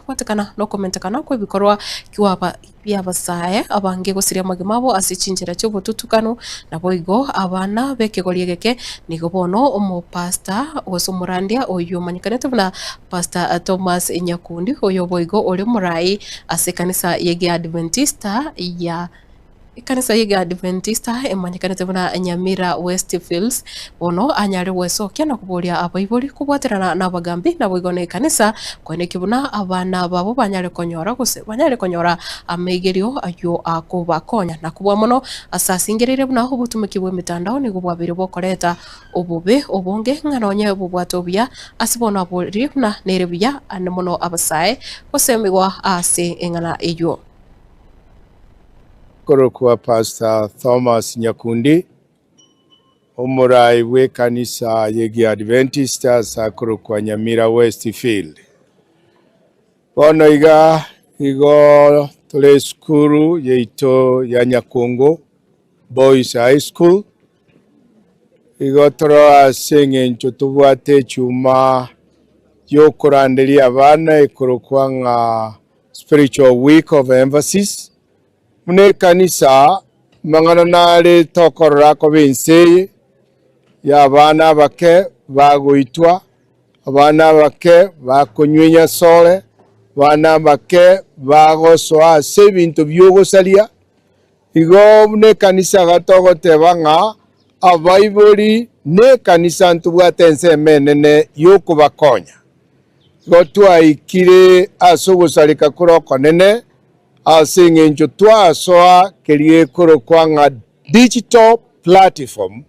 kubatekana no komentekana ko bikorwa kiwaba byabasaye abange gusiria magimabo asichinjira cyo bututukano nabo igo abana bekegorie geke nigo bono pastor Osomurandia oyo manyikanete na Pastor Thomas Nyakundi oyo boigo ori murai ase kanisa yege Adventista ya kanisa yege Adventista emanyikanete na Nyamira Westfields bono anyare wesokia na kuboria abaibori kubwaterana na bagambi na boigo ne kanisa kwene kibuna abana babo banyare konyora guse banyare konyora amegerio ayo akubakonya na kubwa mono asasingirire buna obutumikibwe mitandao ni gubwabire bokoreta obube obonge ng'anonye bubwatobia asibona bori na nerebia ane mono abasaye kosemigwa ase eng'ana eyo Korokwa Pastor Thomas Nyakundi umurai we kanisa yegi Adventista sakorokwa Nyamira Westfield bono igo tole skuru yeito ya Nyakongo Boys High School igo toro asenge nchotubwate chuma yokorandeli abana ikorokwa nga Spiritual Week of Emphasis mune kanisa mangana nale tokorora ko bense ya abana bake bagoitwa abana bake bakonywenya sole abana bake bagoswa sebintu byogosalia igo mune kanisa gatogoteba nga abaibori ne kanisa ntubwatense menene yokubakonya gotwa ikire asogosalika kuroko nene asinge njo twasoa kelie korokwa nga digital platform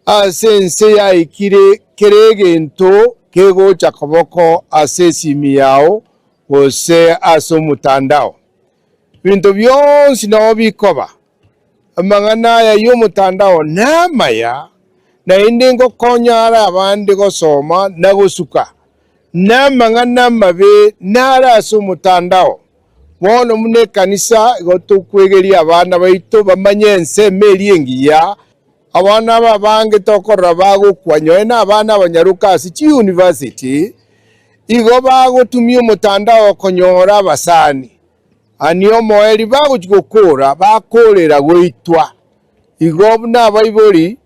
asense ya ikire kerege nto kego chakoboko asesimi yao wose aso mutandao bintu byonsi na bikoba amangana ya yo mutandao namaya na indingo konyara abandi gosoma na gosuka namangana mabe nara aso mutandao wono mune kanisa gotukwegeria abana baito bamanye nse meriengiya abana babange tokorra bagukwanyo na abana banyaruka asi university igo bagutumia mutandao konyora basani anio moeri bagukora bakorera goitwa igo na baibori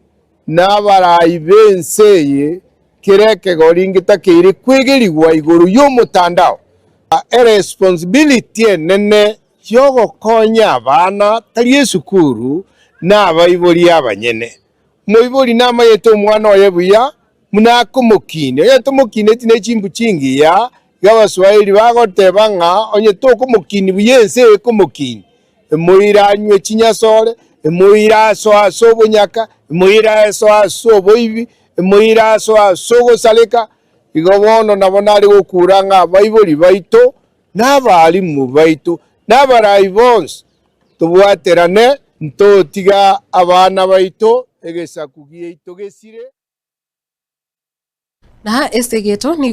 na barayi benseye kireke goringita kiri kwegerigwa iguru yo mutandao responsibility nene yogo konya abana tari sukuru na abaibori abanyene muibori na mayeto mwana oyebuya munakumukine yeto mukine tine chimbu chingi ya gabaswahili bagoteba nga onye to kumukini buyense kumukini muira anywe chinyasole muira so bunyaka muira so boibi muira so gosaleka igobono nabonali gokuranga abaibori baito n'abalimu baito n'abarayi bonse tubwaterane ntotiga abana baito egesa kugiye itogesire na este geto ni